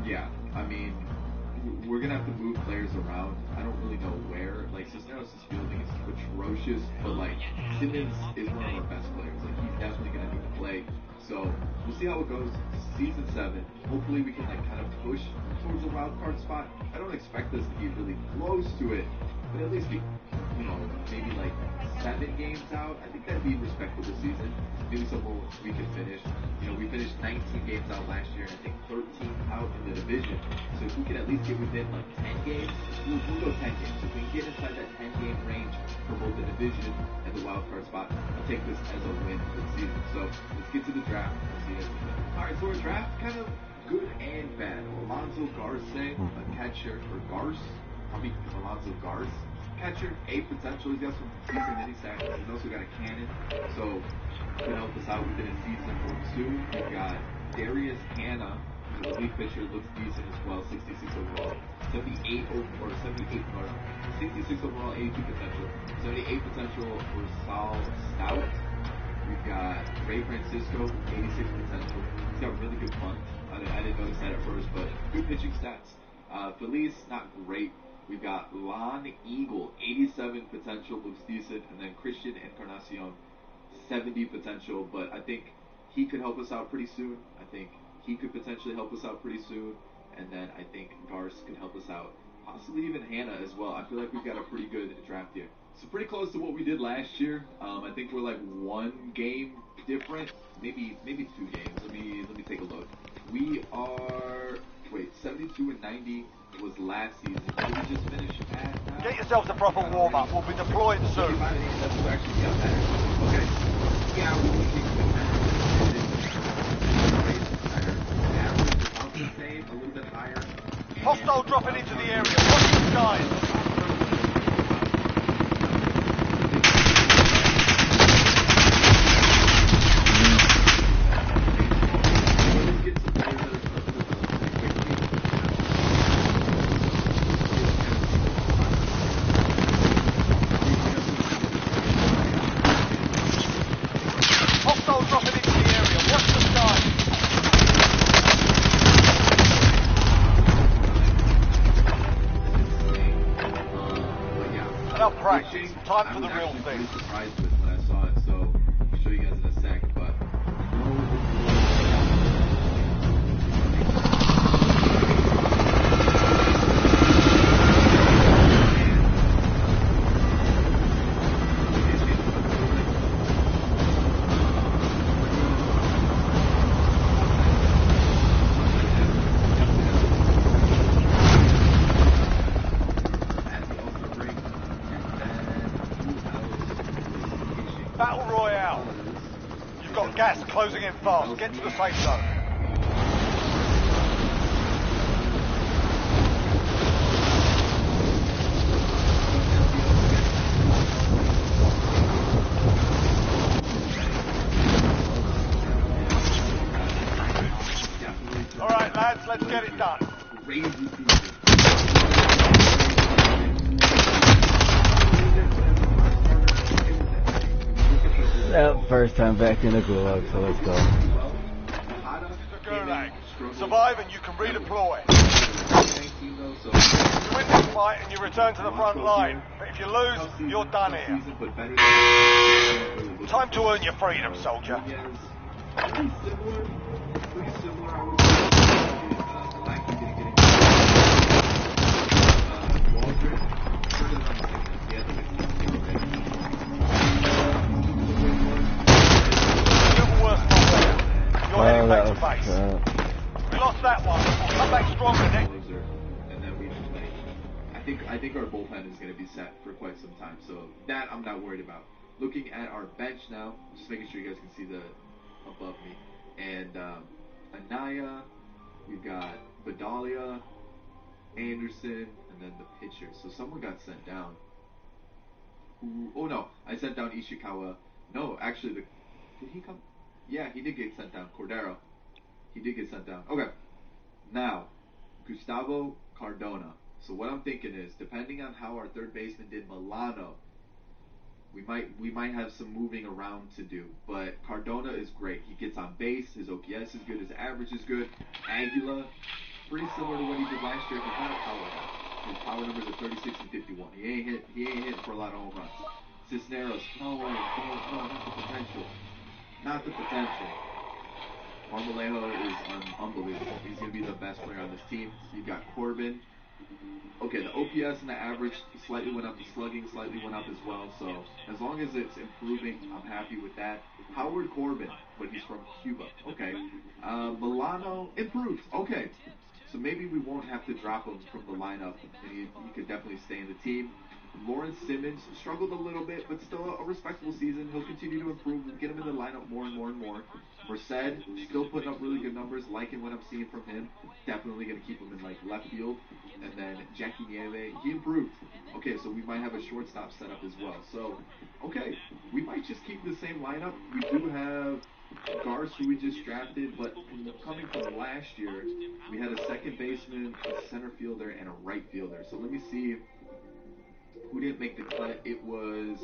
Yeah, I mean, we're gonna have to move players around. I don't really know where. Like Cisneros' fielding is atrocious, but like Simmons is one of our best players. Like he's definitely gonna need to play. So we'll see how it goes. Season 7. Hopefully we can like kind of push towards a wild card spot. I don't expect us to be really close to it, but at least be, maybe like 7 games out. I think that'd be a respectable season. Maybe somewhere we can finish. We finished 19 games out last year, and I think 13 out in the division. So if we can at least get within like 10 games, we'll go 10 games. If we can get inside that 10-game range for both the division and the wild card spot, I'll take this as a win for the season. So let's get to the draft. All right, so our draft kind of good and bad. Alonzo Garce, a catcher, or Garce. Alonzo Garce, catcher, A potential. He's got some decent mini sacks. He's also got a cannon, so can help us out within a season or 2. We've got Darius Hannah, who's a relief pitcher, looks decent as well. 66 overall, 76 overall, 82 potential, 78 potential for Saul Stout. We've got Ray Francisco, 86 potential. He's got really good bunt. I didn't notice that at first, but good pitching stats. Felice, not great. We've got Lon Eagle, 87 potential, looks decent. And then Christian Encarnacion, 70 potential. But I think he could help us out pretty soon. I think he could potentially help us out pretty soon. And then I think Garce could help us out. Possibly even Hannah as well. I feel like we've got a pretty good draft here. So pretty close to what we did last year. I think we're like 1 game different, maybe 2 games. Let me take a look. We are 72 and 90 was last season. Did we just finish at now? Get yourselves a proper warm up. We'll be deployed soon. Okay. Yeah, we think average about the same, a little bit higher. Hostile dropping into the area. Watch the skies. Time for the real thing. Surprised with when I saw it, so I'll show you guys in a sec. But Battle Royale. You've got gas closing in fast. Get to the safe zone. All right, lads, let's get it done. First time back in the gulag, so let's go. The gulag. Survive and you can redeploy. You win this fight and you return to the front line. But if you lose, you're done here. Time to earn your freedom, soldier. We lost that one. We'll come back stronger next. I think our bullpen is going to be set for quite some time, so that I'm not worried about. Looking at our bench now, just making sure you guys can see the above me. And Anaya, we've got Vidalia, Anderson, and then the pitcher. So someone got sent down. Oh no, I sent down Ishikawa. No, actually, did he come? Yeah, he did get sent down. Cordero. He did get sent down. Okay. Now, Gustavo Cardona. So what I'm thinking is, depending on how our third baseman did Milano, we might have some moving around to do. But Cardona is great. He gets on base. His OPS is good. His average is good. Aguila, pretty similar to what he did last year, but not a power guy. His power numbers are 36 and 51. He ain't hit for a lot of home runs. Cisneros, no, not the potential. Not the potential. Marmolejo is unbelievable. He's going to be the best player on this team. You've got Corbin. Okay, the OPS and the average slightly went up. The slugging slightly went up as well. So as long as it's improving, I'm happy with that. Howard Corbin, but he's from Cuba. Okay. Milano improved. Okay. So maybe we won't have to drop him from the lineup, and he could definitely stay in the team. Lawrence Simmons struggled a little bit, but still a respectable season. He'll continue to improve. We'll get him in the lineup more and more and more. Merced, still putting up really good numbers, liking what I'm seeing from him. Definitely going to keep him in like left field. And then Jackie Nieve, he improved. Okay, so we might have a shortstop set up as well. So, okay, we might just keep the same lineup. We do have Garce, who we just drafted, but coming from last year, we had a second baseman, a center fielder, and a right fielder. So let me see who didn't make the cut. It was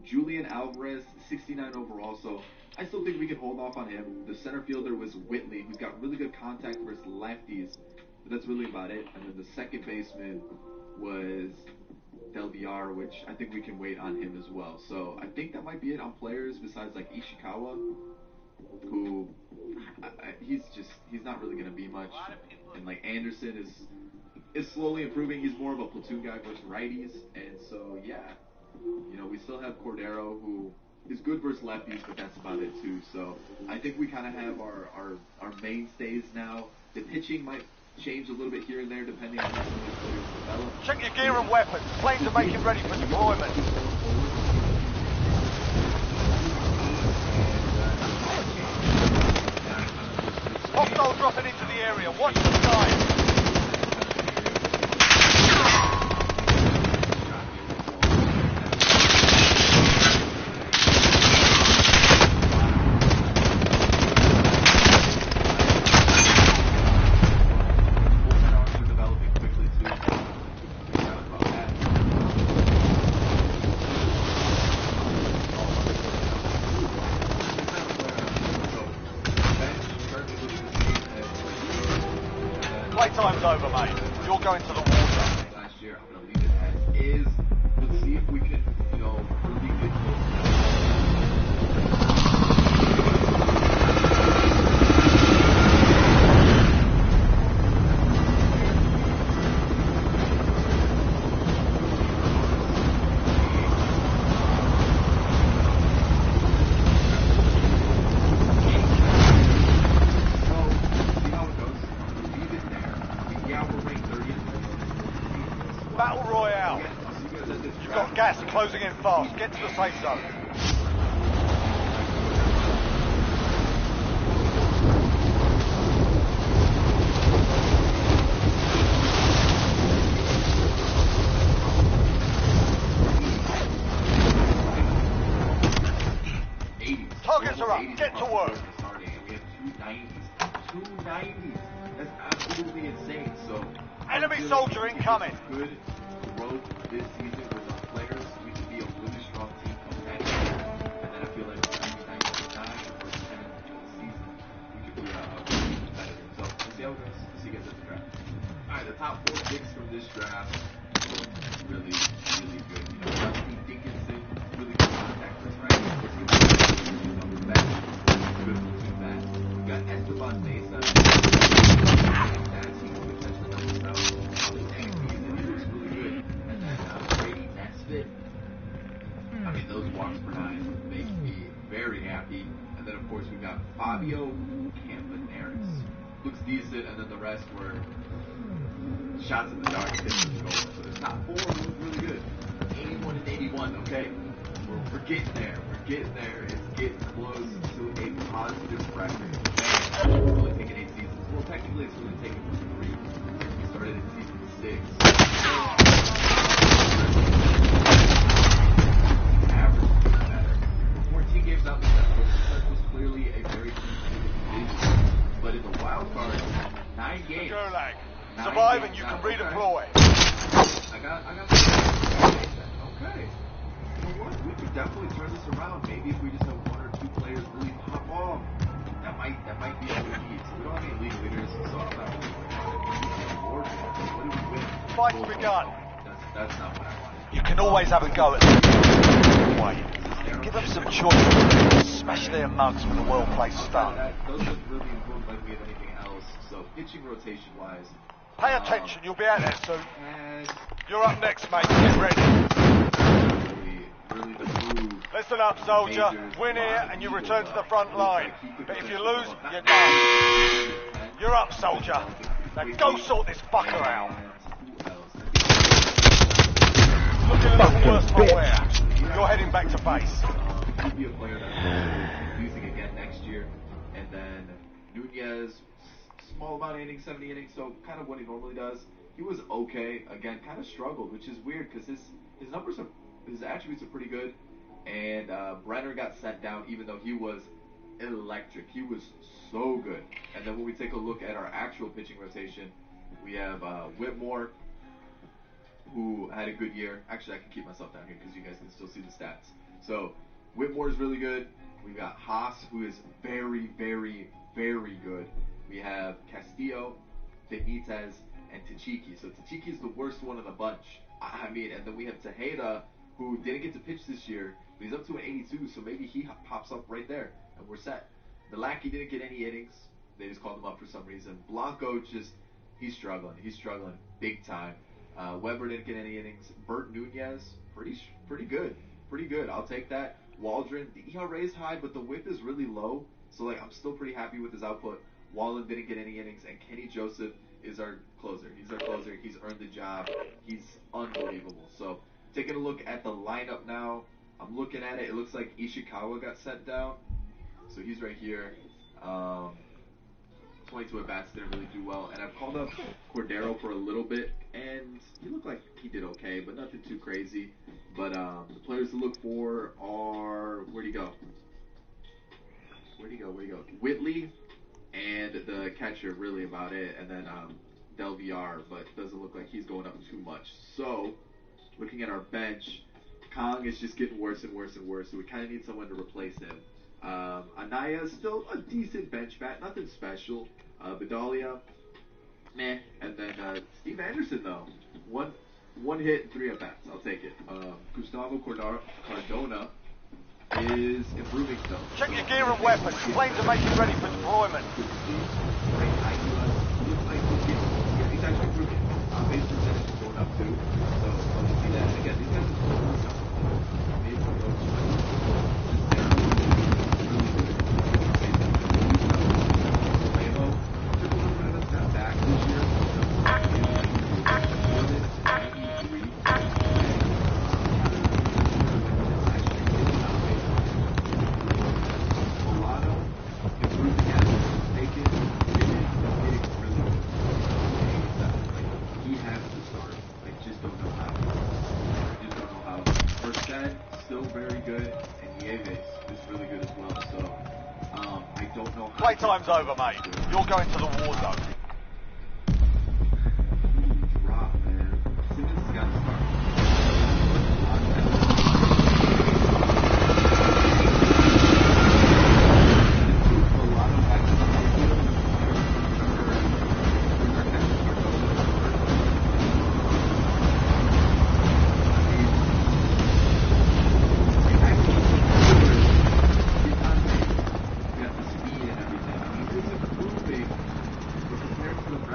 Julian Alvarez, 69 overall. So I still think we can hold off on him. The center fielder was Whitley, who's got really good contact versus lefties. But that's really about it. And then the second baseman was Del Villar, which I think we can wait on him as well. So I think that might be it on players besides like Ishikawa, who he's not really going to be much. And like Anderson is slowly improving. He's more of a platoon guy versus righties. And so, yeah, you know, we still have Cordero, who is good versus lefties, but that's about it too. So I think we kind of have our mainstays now. The pitching might change a little bit here and there depending on how some of these players develop. Check your gear and weapons. Planes are making ready for deployment. Hostile dropping into the area. Watch the sky. Playtime's over, mate. You're going to the water. Last year, I'm going to leave it as is. Let's see if we can, you know, really get Battle Royale. You've got gas closing in fast. Get to the safe zone. Targets are up. Get to work. We have 290s. That's absolutely insane. So Enemy soldier incoming. Good growth this season with our players. We could be a really strong team come next year. And then I feel like 99 or 10 of the season, we could be a really competitor. So let's see how it goes. Let's see you guys at the draft. Alright, the top 4 picks from this draft look really, really good. You know, Dusty Dickinson, really good contact for us, right? It's good for the back. Good platoon back. We got Esteban Mesa. I mean, those walks per 9 make me very happy. And then, of course, we've got Fabio Campaneris. Looks decent, and then the rest were shots in the dark. So the top 4 look really good. 81 and 81, okay. We're getting there. We're getting there. It's getting close to a positive record. It's only taken 8 seasons. Well, technically, it's only taken 3. We started in season 6. Games out the West was clearly a very competitive division, but in the wild card, 9 games. Gulag. Survive and you can redeploy. I got okay. You know what? We could definitely turn this around. Maybe if we just have 1 or 2 players really pop off, that might be what we need. So we don't have any league leaders, so I'm not really fight's begun. That's not what I wanted. You can always have a go at them. Wait. Give them some choice. Smash their mugs with a well-placed stun. That doesn't really look like we have anything else. So pitching rotation-wise, Pay attention, you'll be out there soon. and You're up next, mate. Get ready. really the move. Listen up, soldier. Win here and you return to the front line. But if you lose, you're done. You're up, soldier. Now go sort this fucker out. Looking a little worse for wear. You're heading back to base. Could be a player that we're using again next year. And then Nunez, small amount of innings, 70 innings, so kind of what he normally does. He was okay. Again, kind of struggled, which is weird because his numbers are, his attributes are pretty good. And Brenner got sent down even though he was electric. He was so good. And then when we take a look at our actual pitching rotation, we have Whitmore, who had a good year. Actually, I can keep myself down here because you guys can still see the stats. So Whitmore is really good. We've got Haas, who is very, very, very good. We have Castillo, Benitez, and Tachiki. So Tachiki is the worst one of the bunch. I mean, and then we have Tejeda, who didn't get to pitch this year, but he's up to an 82, so maybe he pops up right there, and we're set. Milwaukee didn't get any innings. They just called him up for some reason. Blanco he's struggling. He's struggling big time. Weber didn't get any innings. Bert Nunez, pretty good. Pretty good. I'll take that. Waldron, the ERA is high, but the whip is really low, so like I'm still pretty happy with his output. Wallen didn't get any innings, and Kenny Joseph is our closer. He's our closer. He's earned the job. He's unbelievable. So taking a look at the lineup now, I'm looking at it. It looks like Ishikawa got sent down, so he's right here. 22 at bats, didn't really do well, and I've called up Cordero for a little bit, and he looked like he did okay, but nothing too crazy. But the players to look for are where'd he go? Whitley and the catcher, really about it, and then Del Villar, but doesn't look like he's going up too much. So looking at our bench, Kong is just getting worse and worse and worse, so we kind of need someone to replace him. Anaya is still a decent bench bat, nothing special. Bedalia, meh. And then Steve Anderson, though. One hit and 3 at-bats. I'll take it. Gustavo Cardona is improving still. Check your gear and weapons. Planes are making ready for deployment. He's actually improving. Base percentage is going up, too. So, you see that. Again, these guys are still Playtime's over, mate. You're going to the war zone. Drop, man. Simmons has got to start.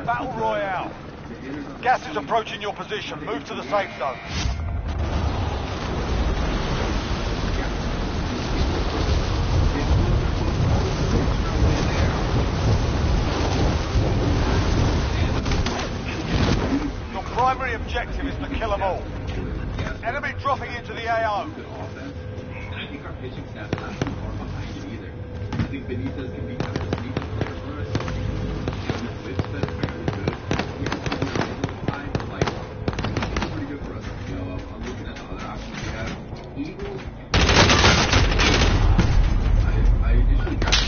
Battle Royale. Gas is approaching your position. Move to the safe zone. Your primary objective is to kill them all. Enemy dropping into the AO. I think our pitching staff is not too far behind it either. I think Benitez can be kind of a sneaky player for us. And with Whip's been fairly good. We can probably run a little high, but like, it's pretty good for us. You know, I'm looking at the other options we have. Eagles. I initially got the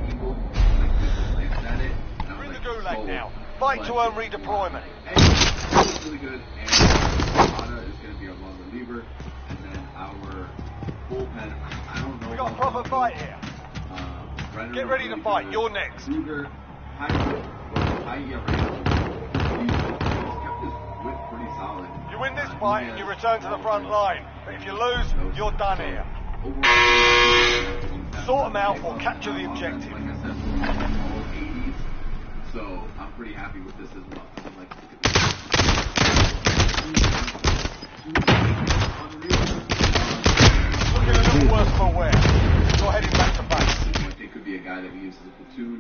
Eagles, like, just glanced at it. And I was We're in the like, gulag sold. now. Fight to earn redeployment. And it's really good. And Armada is going to be our long reliever. And then our bullpen, I don't know. We got a proper fight here. Get ready to fight. You're next. Kruger, high ERA. He's kept pretty solid. You win this fight and you return to the front line. But if you lose, you're done here. Sort them out or capture the objective. Like I said, all 80s, so I'm pretty happy with this as well. I'm like, looking a little worse for wear. You're heading back to base. it could be a guy that we use as a platoon.